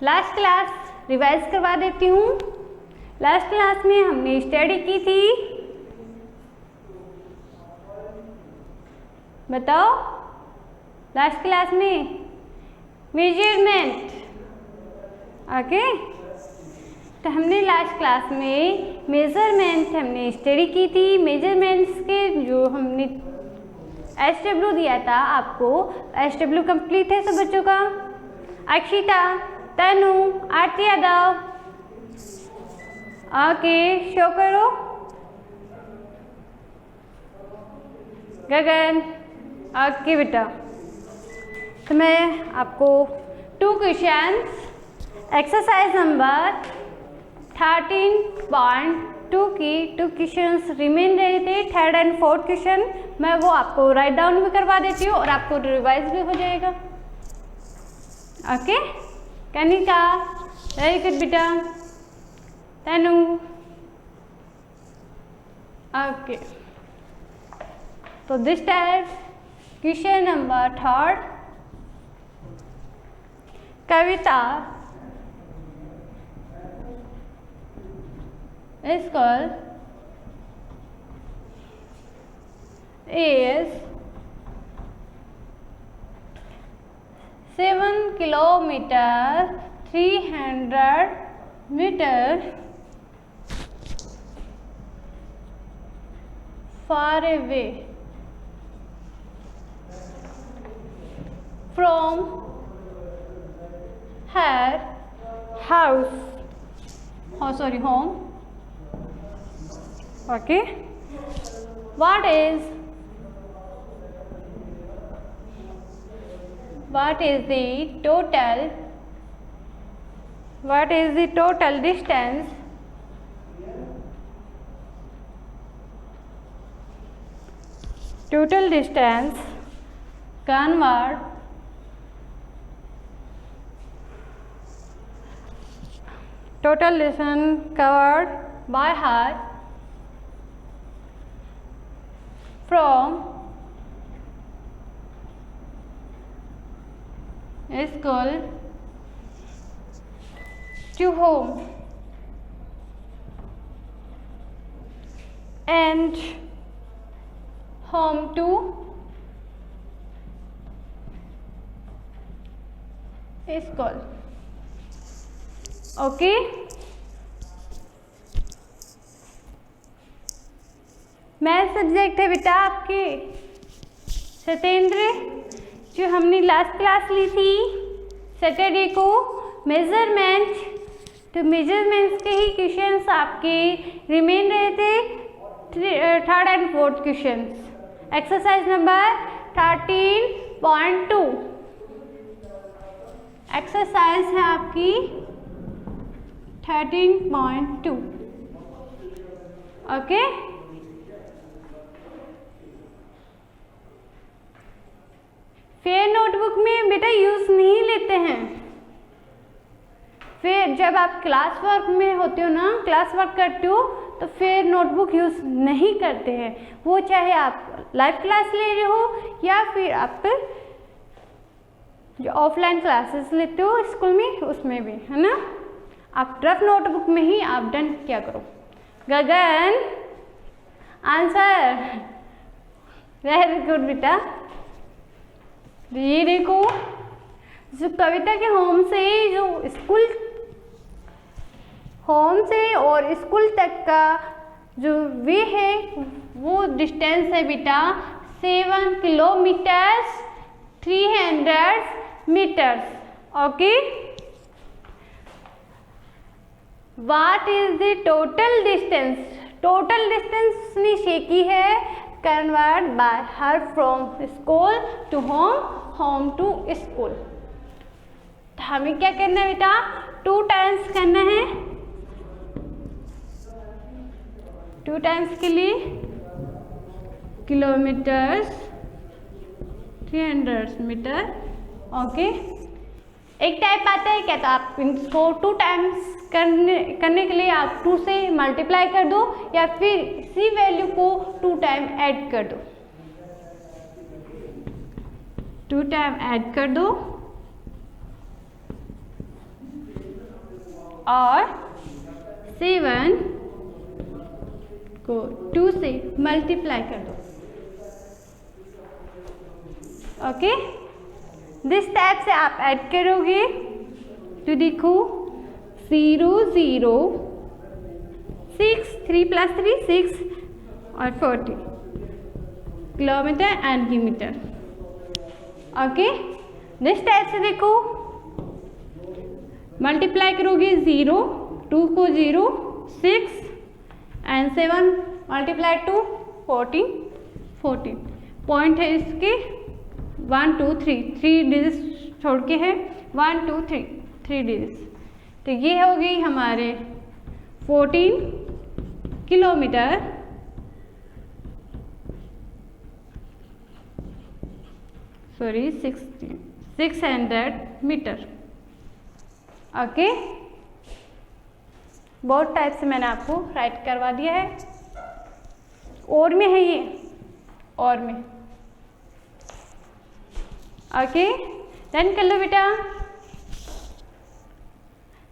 Last class revise करवा देती हूँ। लास्ट क्लास में हमने स्टडी की थी, बताओ लास्ट क्लास में मेजरमेंट। ओके, तो हमने लास्ट क्लास में मेजरमेंट हमने स्टडी की थी। मेजरमेंट्स के जो हमने SW दिया था आपको, SW कंप्लीट है सब बच्चों का? अक्षिता, तनु, आरती यादव, ओके शो करो। गगन, ओके बेटा। तो मैं आपको 2 क्वेश्चंस एक्सरसाइज नंबर 13.2 की 2 क्वेश्चंस रिमेन रहे थे, 3rd and 4th क्वेश्चन मैं वो आपको राइट डाउन भी करवा देती हूँ और आपको रिवाइज भी हो जाएगा। ओके, कनिका, वेरी गुड बेटा। तनु, ओके। तो this time question number 3rd, Kavita is called is 7 kilometer 300 meter far away from her house, home. Okay, what is the total distance covered by her from school to home and home to school? Okay, math subject है बेटा आपके सत्येंद्र, जो हमने last class ली थी Saturday को measurement. तो measurements के ही questions आपके रिमेन रहे थे, 3rd and 4th questions. Exercise number 13.2 exercise है आपकी 13.2। ओके, फेयर नोटबुक में बेटा यूज नहीं लेते हैं। फिर जब आप क्लास वर्क में होते हो ना, क्लास वर्क करते हो, तो फेयर नोटबुक यूज नहीं करते हैं। वो चाहे आप लाइव क्लास ले रहे हो या फिर आप जो ऑफलाइन क्लासेस लेते हो स्कूल में, उसमें भी है ना, आप रफ नोटबुक में ही आप डन क्या करो। गगन, आंसर, वेरी गुड बेटा। ये देखो, जो कविता के होम से और स्कूल तक का जो वे है वो डिस्टेंस है बेटा 7 kilometers 300 meters. Okay, what is the total distance? Total distance ने शेकी है convert by her from school to home to school. तो हमें क्या करना है बेटा, 2 टाइम्स करना है। 2 टाइम्स के लिए किलोमीटर्स 300 मीटर। ओके, एक टाइप आता है क्या, तो आप इसको 2 टाइम्स करने के लिए आप 2 से मल्टीप्लाई कर दो या फिर इसी वैल्यू को 2 टाइम ऐड कर दो। 2 टाइम ऐड कर दो और 7 को 2 से मल्टीप्लाई कर दो। ओके, दिस टाइप से आप ऐड करोगे तो देखो 0 0 6 3 + 3 6 और 40 kilometre and metre. Okay, this type से देखो मल्टीप्लाई करोगे 0 2 को 0 6 एंड 7 मल्टीप्लाई 2 14 पॉइंट है इसके 1 2 3 डिजिट्स छोड़ के है 1 2 3 डिजिट्स। तो ये हो गई हमारे 14 किलोमीटर सॉरी 600 मीटर। ओके, बहुत टाइप से मैंने आपको राइट करवा दिया है। और में है ये, और में। ओके, डन कर लो बेटा।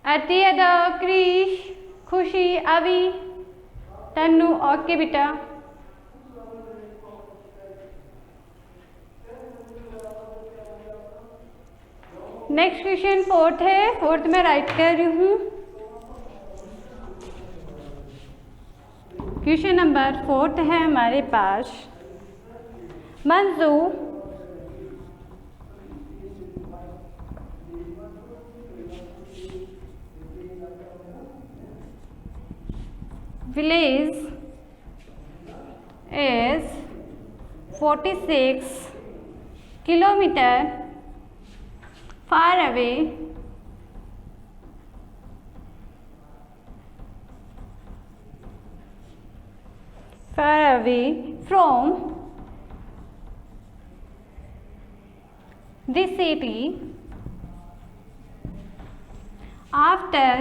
अतियदा, क्रिश, खुशी, अभी, तन्नू। ओके बेटा, नेक्स्ट क्वेश्चन 4th है। 4th में राइट कर रही हूँ। क्वेश्चन नंबर 4th है हमारे पास। Manju village is 46 kilometer far away from the city. After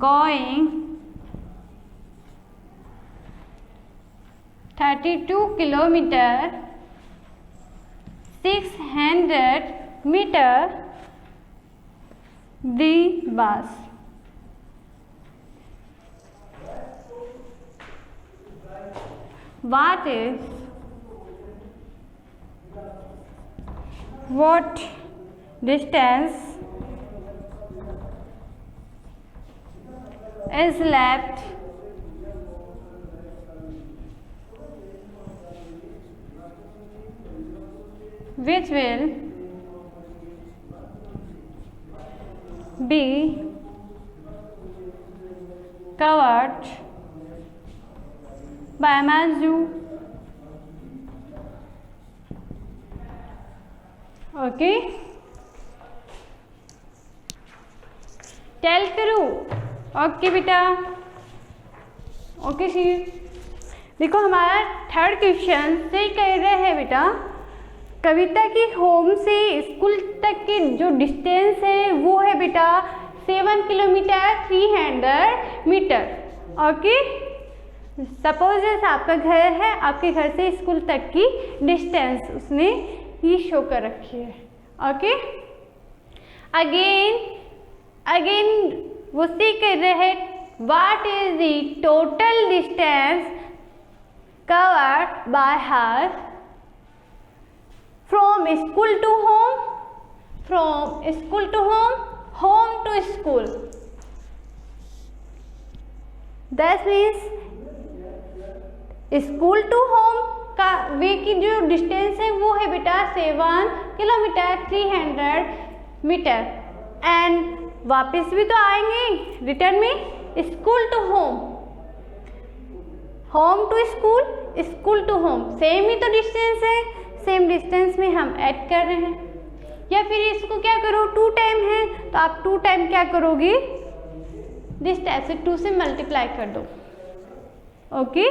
going 32 kilometer 600 meter the bus what distance is left which will be covered by Manju. Okay, tell करूँ। Okay बेटा, okay see. देखो हमारा 3rd question से कह रहे हैं बेटा, कविता की होम से स्कूल तक की जो डिस्टेंस है वो है बेटा 7 किलोमीटर 300 मीटर। ओके, सपोज जैसे आपका घर है, आपके घर से स्कूल तक की डिस्टेंस उसने ये शो कर रखी है। ओके, अगेन वो सी कर रहे हैं what is the total distance covered by her from school to home, from school to home, home to school. That means school to home का वे की जो डिस्टेंस है वो है बेटा 7 किलोमीटर 300 मीटर। एंड वापस भी तो आएंगे रिटर्न में school to home, home to school, school to home, same ही तो डिस्टेंस है, सेम डिस्टेंस में हम ऐड कर रहे हैं। या फिर इसको क्या करो, 2 टाइम है तो आप 2 टाइम क्या करोगे, दिस टाइप से 2 से मल्टीप्लाई कर दो। ओके,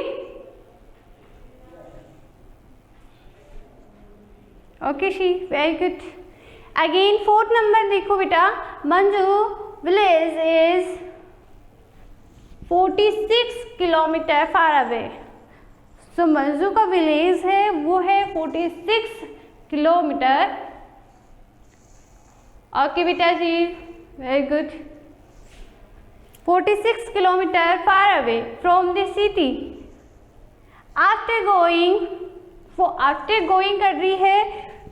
ओके शी, very good. Again 4th number देखो बेटा, Manju village is 46 kilometre far away. So Manju का विलेज है वो है 46 किलोमीटर ओके बेटा जी, very good. 46 kilometre far away from the city. After going कर रही है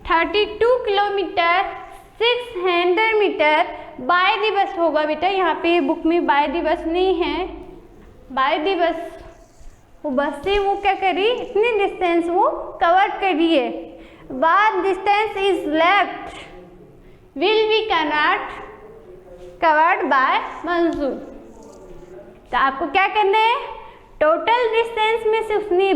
32 kilometre 600 metre by the bus होगा बेटा, यहाँ पे बुक में बाय द बस नहीं है, बाय द बस वो बस से वो क्या करी, इतनी डिस्टेंस वो कवर करी है। What distance is left will be covered by मंजूर। तो आपको क्या करना है, टोटल डिस्टेंस में से उसने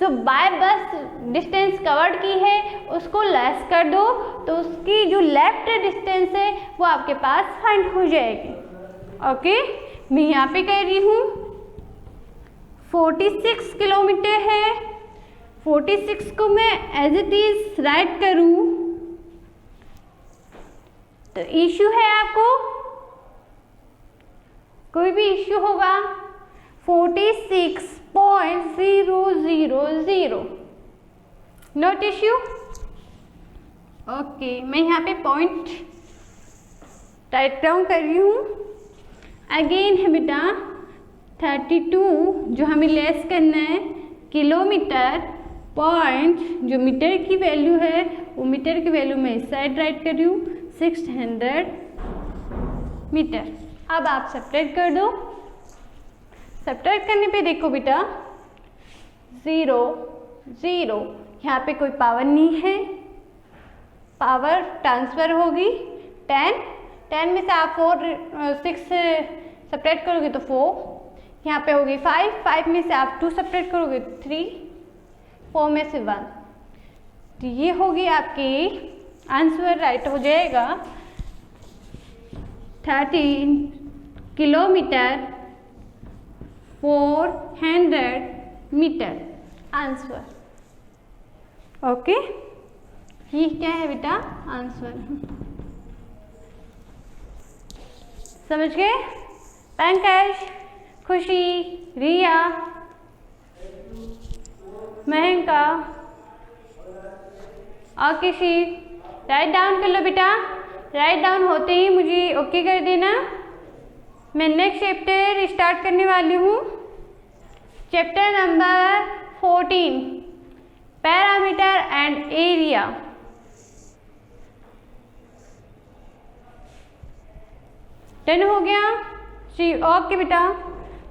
जो बाय बस डिस्टेंस कवर्ड की है उसको लेस कर दो, तो उसकी जो लेफ्ट डिस्टेंस है वो आपके पास फाइंड हो जाएगी। ओके, मैं यहाँ पे कह रही हूँ 46 किलोमीटर है, 46 को मैं एज इट इज राइट करूँ तो इश्यू है आपको, कोई भी इश्यू होगा 46.000 नोट इश्यू। ओके, मैं यहाँ पे पॉइंट राइट डाउन कर रही हूँ। अगेन है बेटा 32 जो हमें लेस करना है किलोमीटर, पॉइंट जो मीटर की वैल्यू है वो मीटर की वैल्यू मैं इस साइड राइट कर रही हूँ 600 मीटर। अब आप सब्ट्रैक्ट कर दो। सब्ट्रैक्ट करने पे देखो बेटा 0 0, यहाँ पे कोई पावर नहीं है, पावर ट्रांसफ़र होगी 10 में से आप 6 सब्ट्रैक्ट करोगे तो 4, यहाँ पे होगी 5 में से आप 2 सब्ट्रैक्ट करोगे 3, 4 में से 1, तो ये होगी आपकी आंसर राइट हो जाएगा 13 किलोमीटर 400 मीटर आंसर। ओके, ये क्या है बेटा आंसर, समझ गए? पंकज, खुशी, रिया, महंका और किसी राइट डाउन कर लो बेटा। राइट डाउन होते ही मुझे ओके कर देना। मैं नेक्स्ट चैप्टर स्टार्ट करने वाली हूँ, chapter number 14 parameter and area. Done हो गया जी? ओके बेटा,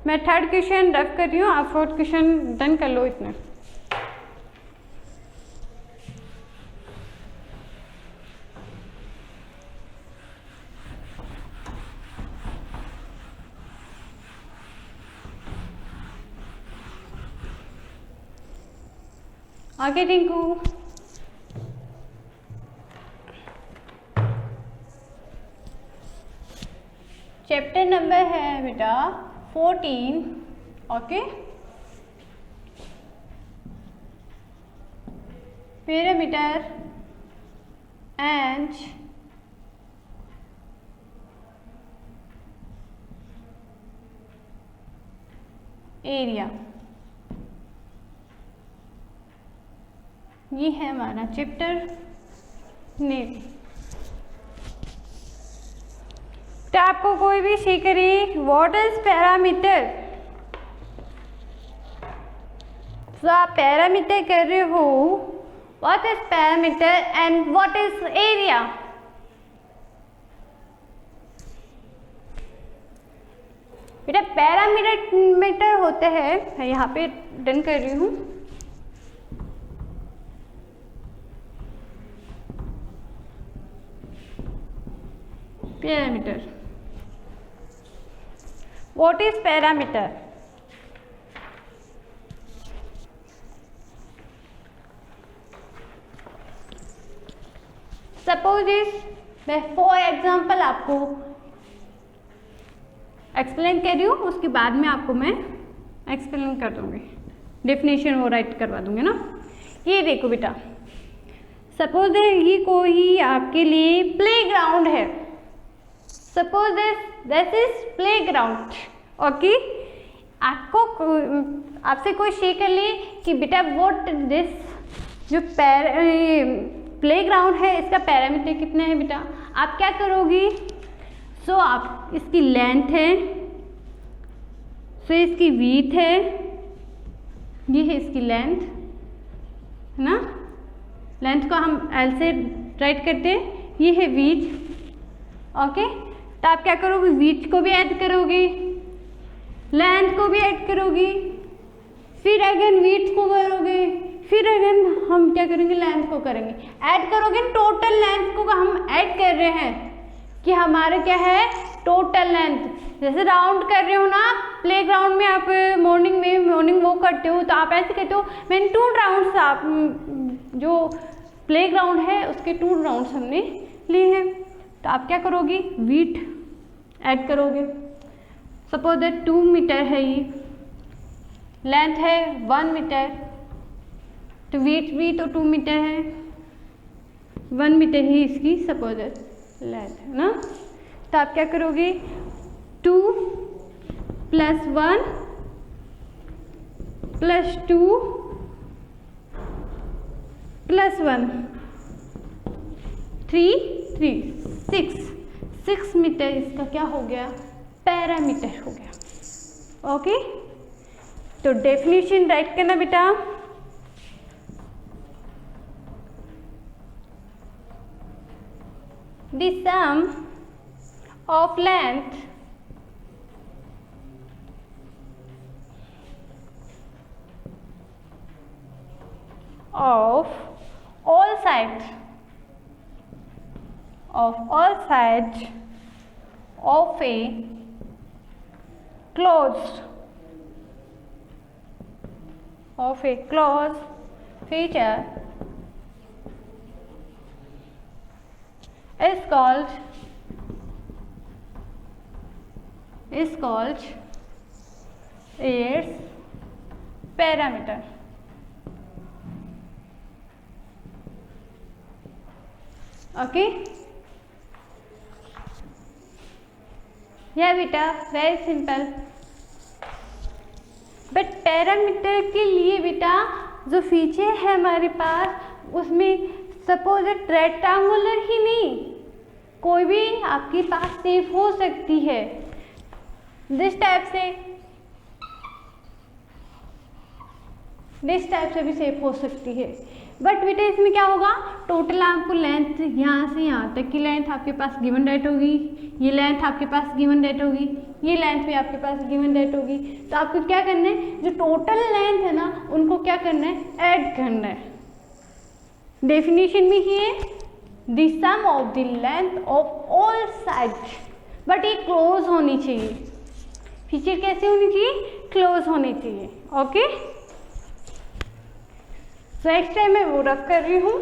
मैं थर्ड क्वेश्चन रफ कर रही हूँ, आप फोर्थ क्वेश्चन डन कर लो इतना। आगे टिंकू, चैप्टर नंबर है बेटा 14। ओके, पैरामीटर एंड एरिया, ये है हमारा चैप्टर नेम। तो आपको कोई भी सीख रही व्हाट इज पैरामीटर, तो आप पैरामीटर कर रहे हो what is parameter and what is area. बेटा पैरामीटर होते हैं, मैं यहाँ पे डन कर रही हूँ, parameter. What is parameter? Suppose इस मैं फॉर एग्जाम्पल आपको एक्सप्लेन कर रही हूँ, उसके बाद में आपको मैं एक्सप्लेन कर दूंगी, डेफिनेशन वो राइट करवा दूंगी ना। ये देखो बेटा, सपोज ये कोई आपके लिए प्लेग्राउंड है, suppose this is playground. Okay, आपको आपसे कोई शेयर कर ले कि बेटा व्हाट दिस जो प्लेग्राउंड है इसका पैरामीटर कितना है बेटा, आप क्या करोगी, सो आप इसकी लेंथ है, सो इसकी विड्थ है, ये है इसकी लेंथ, है ना, लेंथ को हम एल से राइट करते हैं, ये है विड्थ, ओके। तो आप क्या करोगे, विड्थ को भी ऐड करोगे, लेंथ को भी ऐड करोगी, फिर अगेन विड्थ को करोगे, फिर अगेन हम क्या करेंगे, लेंथ को करेंगे, ऐड करोगे, टोटल लेंथ को हम ऐड कर रहे हैं कि हमारा क्या है, टोटल लेंथ। जैसे राउंड कर रहे हो ना प्लेग्राउंड में, आप मॉर्निंग वॉक करते हो तो आप ऐसे कहते हो मैंने 2 राउंड्स, आप जो प्लेग्राउंड है उसके 2 राउंड्स हमने लिए हैं। तो आप क्या करोगी, विड्थ ऐड करोगे, सपोज दैट 2 मीटर है, ये लेंथ है 1 मीटर, तो विड्थ भी तो 2 मीटर है, 1 मीटर ही इसकी सपोज दैट लेंथ है ना। तो आप क्या करोगे, 2 + 1 + 2 + 1 3 6 मीटर इसका क्या हो गया, पैरामीटर हो गया, ओके। तो डेफिनेशन राइट करना बेटा, the sum of length of all sides of a closed feature is called its parameter, okay। या बेटा वेरी सिंपल, बट पैरामीटर के लिए बेटा जो फीचर है हमारे पास उसमें सपोज रेक्टेंगुलर ही नहीं, कोई भी आपके पास शेप हो सकती है, दिस टाइप से भी शेप हो सकती है। बट बेटा इसमें क्या होगा, टोटल आपको लेंथ यहाँ से यहाँ तक की लेंथ आपके पास गिवन डेट होगी, ये लेंथ आपके पास गिवन डेट होगी, ये लेंथ भी आपके पास गिवन डेट होगी। तो आपको क्या करना है, जो टोटल लेंथ है ना उनको क्या करना है, ऐड करना है। डेफिनेशन में ही है the sum of the length of all sides, but ये क्लोज होनी चाहिए, फीचर कैसे होनी चाहिए, क्लोज होनी चाहिए, ओके। तो नेक्स्ट टाइम मैं वो रख कर रही हूँ।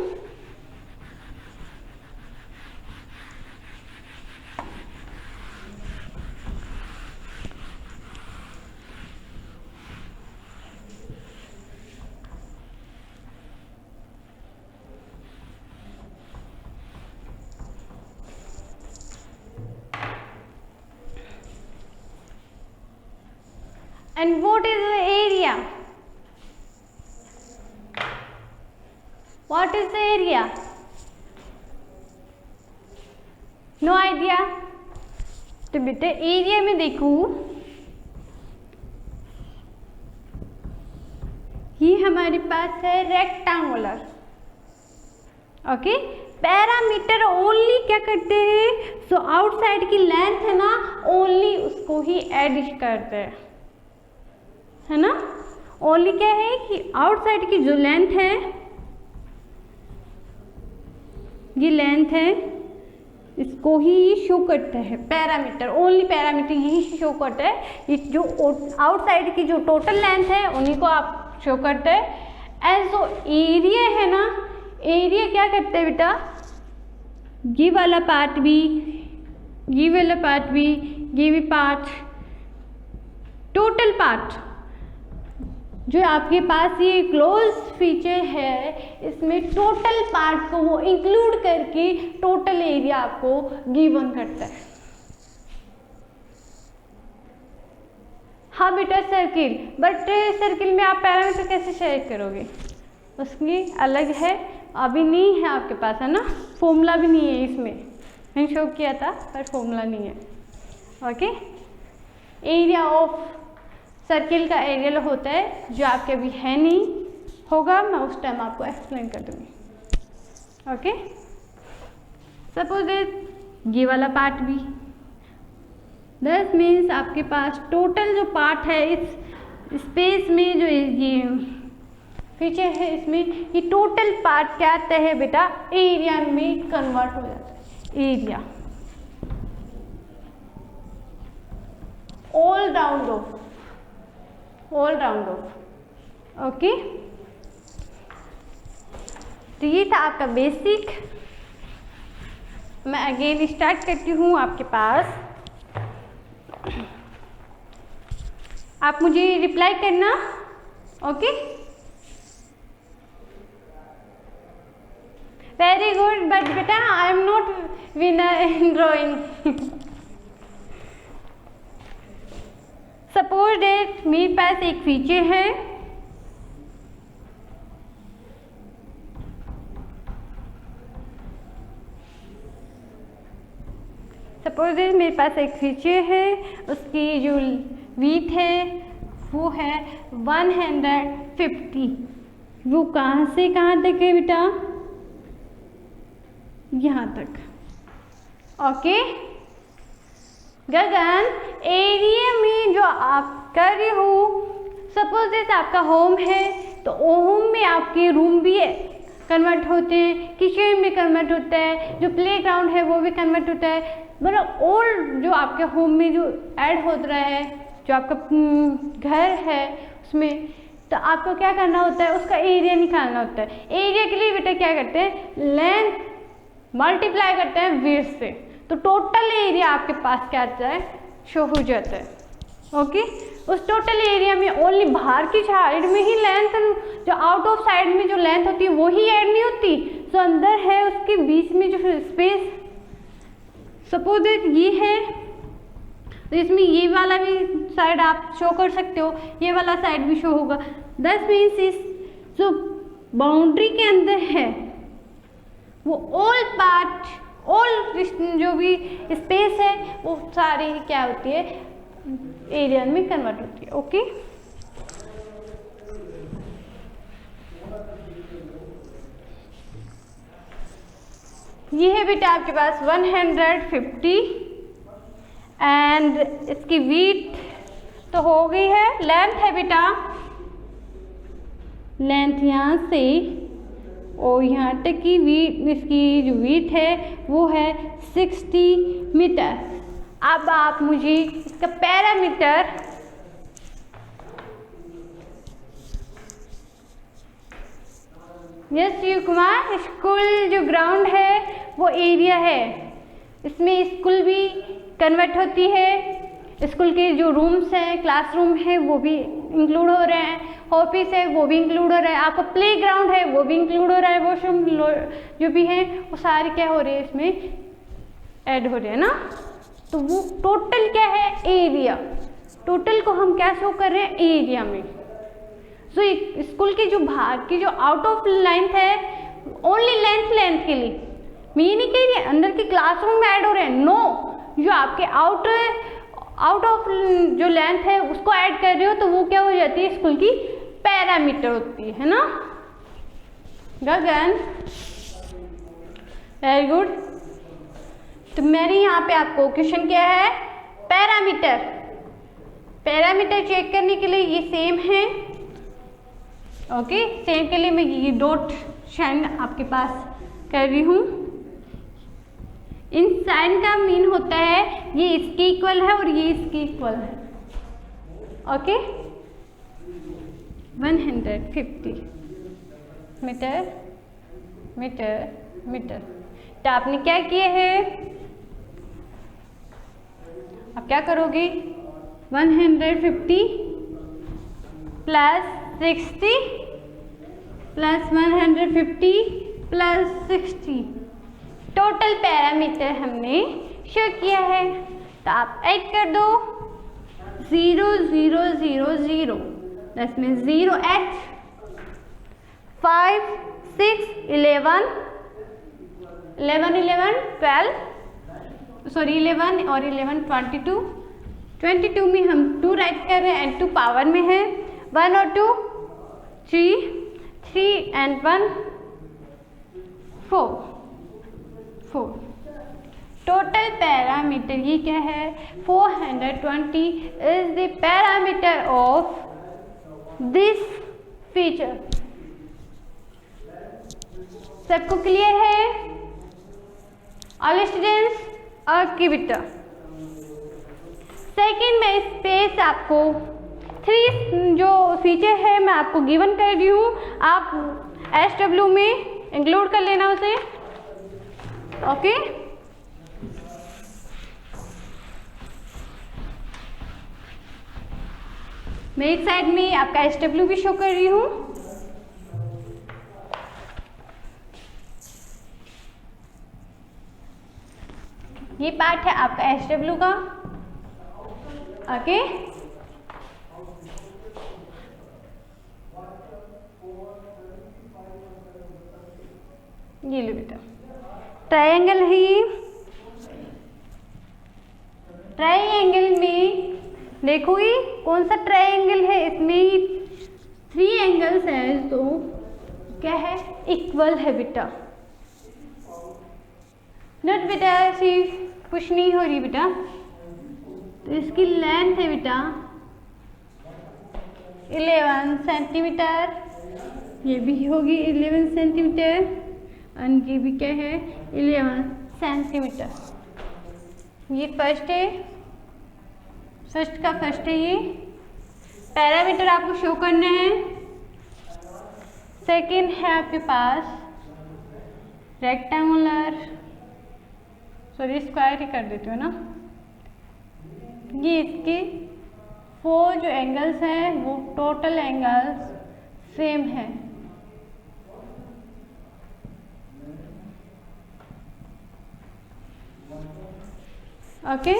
And what is the area? What is the area? No idea? तो बेटे एरिया में देखो, ये हमारे पास है रेक्टेंगुलर, ओके। पैरामीटर ओनली क्या करते हैं, सो आउटसाइड की लेंथ है ना ओनली उसको ही ऐड करते हैं, है ना। ओनली क्या है कि आउटसाइड की जो लेंथ है, ये लेंथ है, इसको ही शो करता है पैरामीटर, ओनली पैरामीटर यही शो करता है। ये जो आउटसाइड की जो टोटल लेंथ है उन्हीं को आप शो करते हैं। एज जो एरिया है ना, एरिया क्या करता है बेटा, ये वाला पार्ट भी, ये वाला पार्ट भी, ये भी पार्ट, टोटल पार्ट जो आपके पास ये क्लोज फीचर है, इसमें टोटल पार्ट को वो इंक्लूड करके टोटल एरिया आपको गिवन करता है। हाँ बेटा सर्किल, बट सर्किल में आप पैरामीटर कैसे शेयर करोगे, उसकी अलग है अभी नहीं है आपके पास, है ना, फॉर्मूला भी नहीं है इसमें, मैंने शो किया था पर फॉर्मूला नहीं है। ओके, एरिया ऑफ सर्किल का एरिया होता है जो आपके अभी है नहीं, होगा मैं उस टाइम आपको एक्सप्लेन कर दूँगी। ओके, सपोज ये वाला पार्ट भी, दैट मीन्स आपके पास टोटल जो पार्ट है इस स्पेस में, जो ये पीछे है इसमें, ये टोटल पार्ट क्या आता है बेटा, एरिया में कन्वर्ट हो जाता है। Area all round of. Okay, तो ये था आपका बेसिक। मैं अगेन स्टार्ट करती हूँ आपके पास, आप मुझे रिप्लाई करना। ओके, वेरी गुड, बट बेटा I am not winner in drawing. Suppose date मेरे पास एक फीचर है, सपोज मेरे पास एक फीचर है, उसकी जो वीट है वो है 150। वो कहाँ से कहाँ तक है बेटा, यहाँ तक। ओके गगन, एरिया में जो आप कर रहे हो, सपोज जैसे आपका होम है तो होम में आपके रूम भी कन्वर्ट होते हैं, किचन में कन्वर्ट होता है, जो प्लेग्राउंड है वो भी कन्वर्ट होता है, मतलब और जो आपके होम में जो ऐड हो रहा है, जो आपका घर है उसमें, तो आपको क्या करना होता है, उसका एरिया निकालना होता है। एरिया के लिए बेटा क्या करते हैं, लेंथ मल्टीप्लाई करते हैं विड्थ से, तो टोटल एरिया आपके पास क्या आता है, शो हो जाता है। ओके, उस टोटल एरिया में ओनली बाहर की साइड में ही लेंथ, जो आउट ऑफ साइड में जो लेंथ होती है वो ही ऐड नहीं होती, जो अंदर है उसके बीच में जो स्पेस, सपोज ये है तो इसमें ये वाला भी साइड आप शो कर सकते हो, ये वाला साइड भी शो होगा। दैट मीन्स इस जो बाउंड्री के अंदर है वो ऑल पार्ट, ऑल जो भी स्पेस है वो सारी क्या होती है, एरिया में कन्वर्ट होती है। ओके, ये है बेटा आपके पास 150 एंड इसकी वीट तो हो गई है, लेंथ है बेटा, लेंथ यहाँ से और यहाँ तक की वीट, इसकी जो वीट है वो है 60 मीटर। अब आप मुझे इसका parameter yes Shiv Kumar, school जो ग्राउंड है वो एरिया है, इसमें स्कूल भी कन्वर्ट होती है, स्कूल के जो रूम्स हैं, क्लासरूम है वो भी इंक्लूड हो रहे हैं, ऑफिस है वो भी इंक्लूड हो रहा है, आपका प्ले ग्राउंड है वो भी इंक्लूड हो रहा है, वॉशरूम जो भी है वो सारे क्या हो रहे हैं, इसमें ऐड हो रहे हैं ना। तो वो टोटल क्या है, एरिया, टोटल को हम क्या शो कर रहे हैं, एरिया में। तो स्कूल की जो बाहर की जो आउट ऑफ लेंथ है, ओनली लेंथ के लिए, मैं नहीं कह रही अंदर के क्लासरूम में ऐड हो रहे हैं, नो, जो आपके आउट ऑफ जो लेंथ है उसको ऐड कर रहे हो तो वो क्या हो जाती है, स्कूल की पैरामीटर होती है ना गगन, वेरी गुड। तो मेरे यहाँ पे आपको क्वेश्चन क्या है, पैरामीटर, पैरामीटर चेक करने के लिए ये सेम है। ओके, सेम के लिए मैं ये डॉट साइन आपके पास कर रही हूँ। इन साइन का मीन होता है ये इसके इक्वल है और ये इसके इक्वल है। Okay, 150 metre metre metre. तो आपने क्या किया है, अब क्या करोगे, 150 plus 60 plus 150 plus 60, total parameter हमने शो किया है। तो आप ऐड कर दो 0 0 0 0, इसमें 0h 5 6, 11, 12, सॉरी 11 और 11 22, 22 में हम 2 राइट कर रहे हैं एंड 2 पावर में है, 1 और 2 3, 3 एंड 1 4, 4। टोटल पैरामीटर ये क्या है, 420 is the parameter of this feature. सबको क्लियर है? ऑल स्टूडेंट्स ओके बेटा। सेकेंड में स्पेस आपको 3 जो फीचर है मैं आपको गिवन कर रही हूँ, आप SW में इंक्लूड कर लेना उसे। ओके मैं एक साइड में आपका SW भी शो कर रही हूँ। ये पार्ट है आपका SW का। ओके ये लो बेटा, ट्रायंगल है ये। ट्रायंगल में देखो ये कौन सा ट्रायंगल है, इसमें 3 एंगल्स हैं तो क्या है, इक्वल है बेटा। नोट बेटा ऐसी कुछ नहीं हो रही बेटा, तो इसकी लेंथ है बेटा 11 सेंटीमीटर, ये भी होगी 11 सेंटीमीटर और ये भी क्या है 11 सेंटीमीटर। ये फर्स्ट है, फर्स्ट का फर्स्ट है। ये पैरामीटर आपको शो करने हैं। सेकेंड है आपके पास रेक्टेंगुलर, सॉरी स्क्वायर ही कर देती हूँ ना। ये इसके 4 जो एंगल्स हैं वो टोटल एंगल्स सेम है। ओके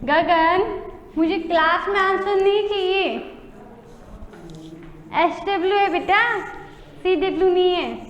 गगन, मुझे क्लास में आंसर नहीं चाहिए। SW है बेटा, CW नहीं है।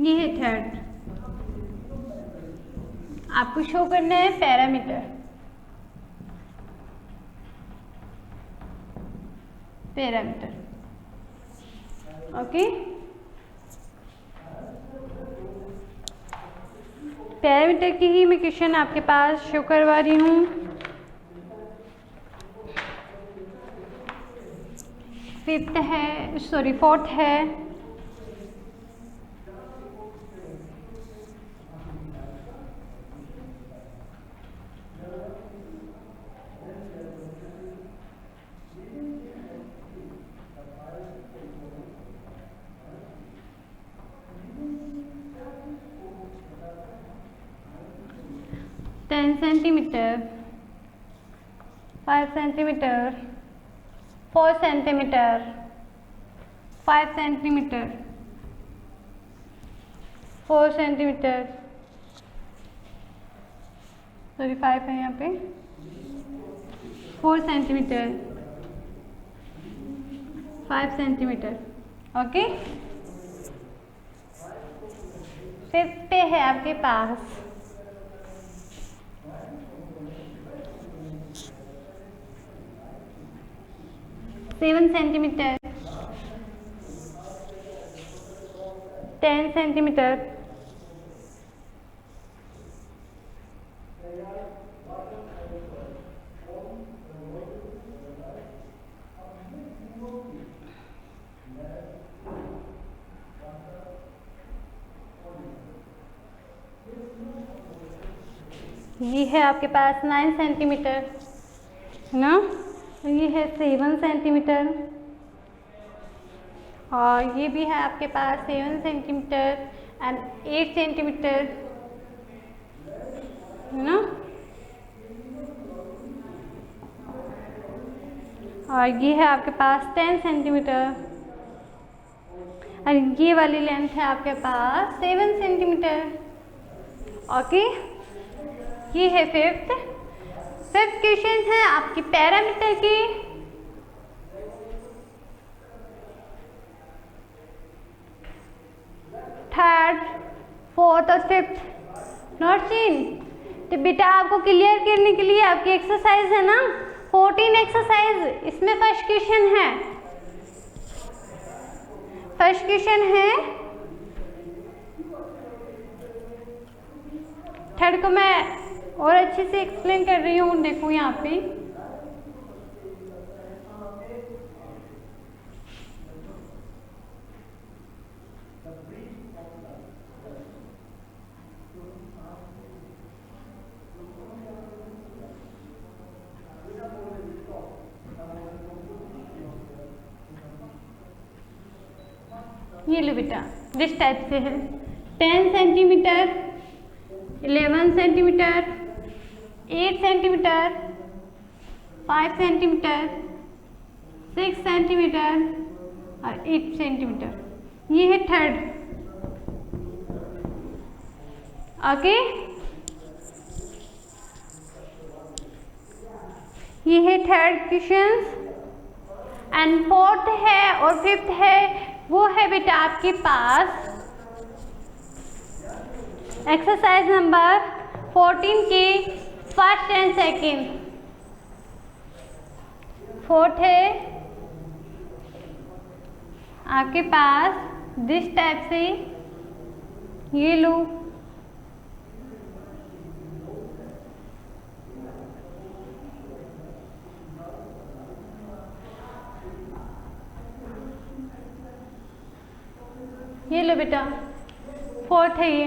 ये है थर्ड, आपको शो करना है पैरामीटर। पैरामीटर ओके, पैरामीटर की ही मैं क्वेश्चन आपके पास शो करवा रही हूँ। फिफ्थ है, सॉरी फोर्थ है, centimetre, 5 centimetre, 4 centimetre, 5 centimetre, 4 centimetre, sorry 5 है यहाँ पे, 4 सेंटीमीटर, 5 सेंटीमीटर। ओके, फिफ्थ पे है आपके पास 7 सेंटीमीटर, 10 सेंटीमीटर, 9 सेंटीमीटर है ना। ये है 7 सेंटीमीटर, और ये भी है आपके पास 7 सेंटीमीटर एंड 8 सेंटीमीटर, है ना। और ये है आपके पास 10 सेंटीमीटर, और ये वाली लेंथ है आपके पास 7 सेंटीमीटर। ओके, ये है फिफ्थ क्वेश्चन है आपकी पैरामीटर की। थर्ड, फोर्थ और फिफ्थ नॉट सीन। तो बेटा आपको क्लियर करने के लिए आपकी एक्सरसाइज है ना 14 एक्सरसाइज, इसमें फर्स्ट क्वेश्चन है, फर्स्ट क्वेश्चन है। थर्ड को मैं और अच्छे से एक्सप्लेन कर रही हूँ, देखो यहाँ पे ये लो बेटा, जिस टाइप से है 10 centimetre, 11 centimetre, 8 centimetre, 5 centimetre, 6 centimetre और 8 सेंटीमीटर। ये है थर्ड। ओके, ये है थर्ड क्वेश्चन। एंड फोर्थ है और फिफ्थ है, वो है बेटा आपके पास एक्सरसाइज नंबर 14 की फर्स्ट एंड सेकेंड। फोर्थ है आपके पास जिस टाइप से, ये लो, ये लो बेटा, फोर्थ है ये।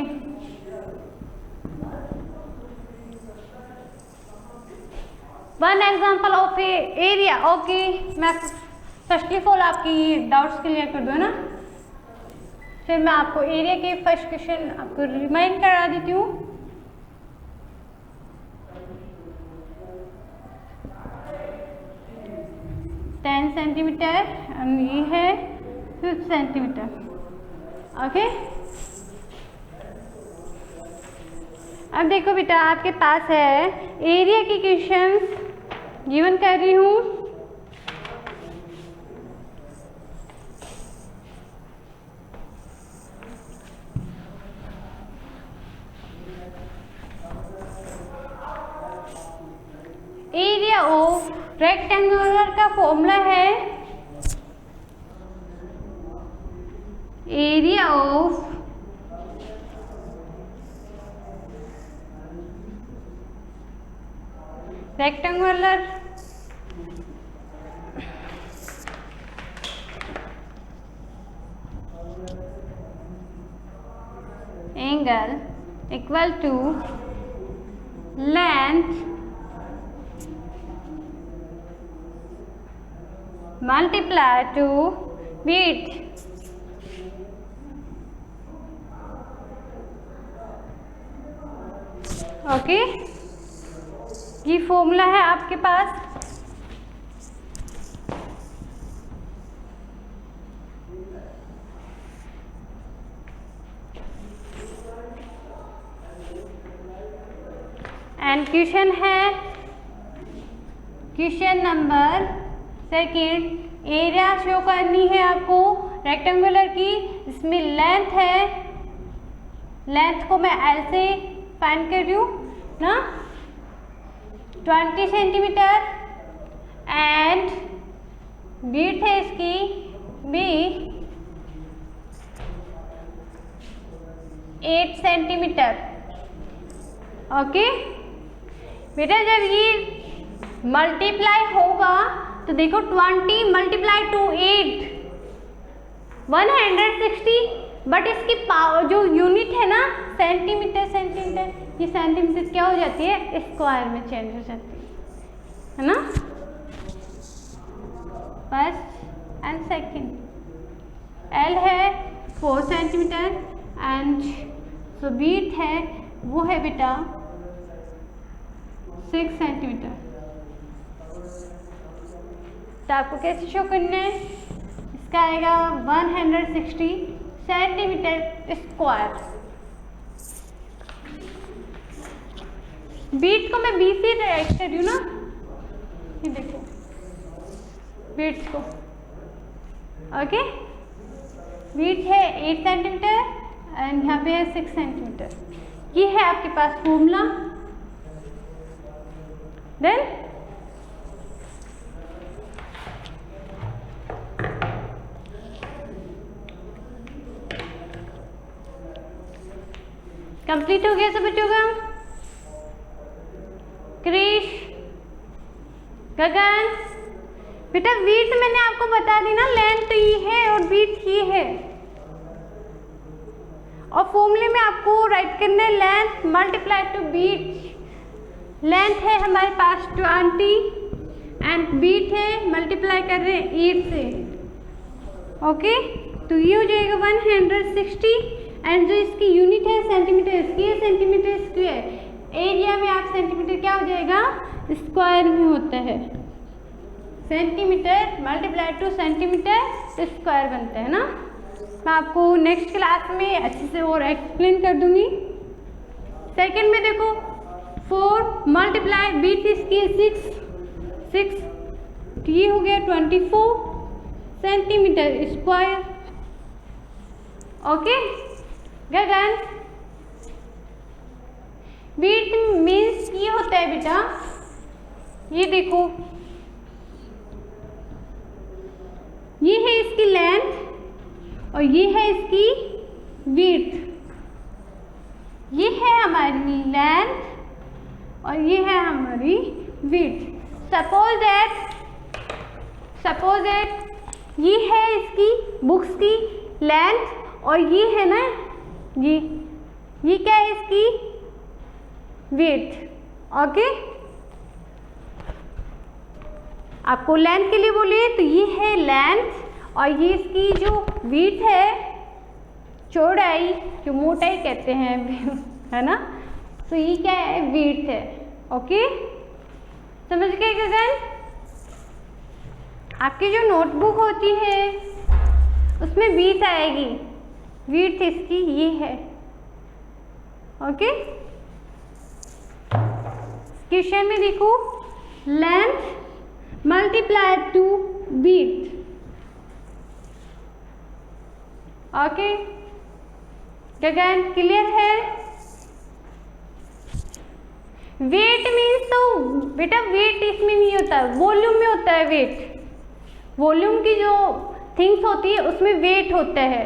One example of A area. Okay, मैं फर्स्ट ऑफ ऑल आपकी डाउट्स क्लियर कर दूँ ना, फिर मैं आपको एरिया के फर्स्ट क्वेश्चन आपको रिमाइंड करा देती हूँ। टेन सेंटीमीटर, ये है 5 सेंटीमीटर। ओके, अब देखो बेटा आपके पास है एरिया की क्वेश्चंस गिवन कर रही हूँ। एरिया ऑफ रेक्टेंगुलर का फॉर्मूला है area of rectangular angle equal to length multiply to width. Okay, ये फॉर्मूला है आपके पास। एंड क्वेश्चन है question number second, area show करनी है आपको रेक्टेंगुलर की। इसमें लेंथ है, लेंथ को मैं ऐसे फाइंड कर रही हूँ ना 20 सेंटीमीटर, एंड विड्थ है इसकी भी 8 सेंटीमीटर। ओके बेटा, जब ये मल्टीप्लाई होगा तो देखो 20 मल्टीप्लाई टू 8 160, बट इसकी पावर जो यूनिट है ना सेंटीमीटर, सेंटीमीटर, ये सेंटीमीटर क्या हो जाती है स्क्वायर में चेंज हो जाती है ना। First and second. L है 4 सेंटीमीटर एंड जो बीट है वो है बेटा 6 सेंटीमीटर। तो आपको कैसे शो करना है? इसका आएगा 160 सेंटीमीटर स्क्वायर। बीट को मैं 20 से राइट कर रही हूँ ना, ये देखो बीट्स को। ओके, बीट है 8 सेंटीमीटर एंड यहाँ पे है 6 सेंटीमीटर। ये है आपके पास फॉर्मूला। देन कंप्लीट हो गया सब बच्चों का? क्रिश, गगन, बेटा बीट मैंने आपको बता दी ना, लेंथ तो ये है और बीट ये है। और फॉर्मूले में आपको राइट करना है length multiply to breadth. Length है हमारे पास 20 एंड बीट है मल्टीप्लाई कर रहे हैं 8 से। ओके, तो ये हो जाएगा 160 एंड जो इसकी यूनिट है सेंटीमीटर, इसकी है सेंटीमीटर स्क्वायर। एरिया में आप सेंटीमीटर क्या हो जाएगा? स्क्वायर में होता है। Centimetre multiply two centimetre square बनता है ना। मैं आपको नेक्स्ट क्लास में अच्छे से और एक्सप्लेन कर दूंगी। सेकंड में देखो 4 मल्टीप्लाई बीट इसकी 6 तो ये हो गया 24 सेंटीमीटर स्क्वायर। ओके गगन, बीट मीन्स ये होता है बेटा, ये देखो ये है इसकी लेंथ और ये है इसकी विड्थ। ये है हमारी लेंथ और ये है हमारी विड्थ। सपोज दैट ये है इसकी बुक्स की लेंथ और ये है ना ये क्या है इसकी विड्थ। ओके, आपको लेंथ के लिए बोलिए तो ये है लेंथ और ये इसकी जो विड्थ है, चौड़ाई, जो मोटाई कहते हैं है ना, तो ये क्या है? विड्थ है। ओके, समझ गए गगन? आपकी जो नोटबुक होती है उसमें विड्थ आएगी, विड्थ इसकी ये है। ओके, क्वेश्चन में देखो length multiply to width. Okay Gagan, clear है? वेट मीन्स तो बेटा वेट इसमें नहीं होता, वॉल्यूम में होता है वेट। वॉल्यूम की जो थिंग्स होती है उसमें वेट होता है।